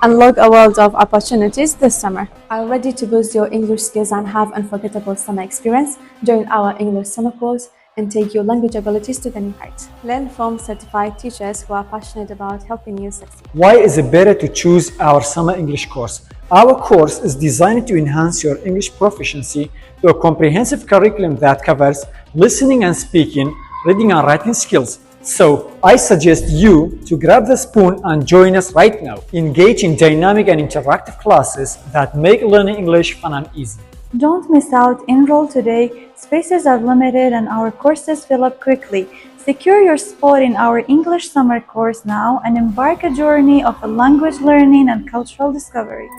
Unlock a world of opportunities this summer. Are you ready to boost your English skills and have unforgettable summer experience? Join our English summer course and take your language abilities to the new heights. Learn from certified teachers who are passionate about helping you succeed. Why is it better to choose our summer English course? Our course is designed to enhance your English proficiency through a comprehensive curriculum that covers listening and speaking, reading and writing skills. So, I suggest you to grab the spoon and join us right now. Engage in dynamic and interactive classes that make learning English fun and easy. Don't miss out. Enroll today. Spaces are limited and our courses fill up quickly. Secure your spot in our English summer course now and embark a journey of language learning and cultural discovery.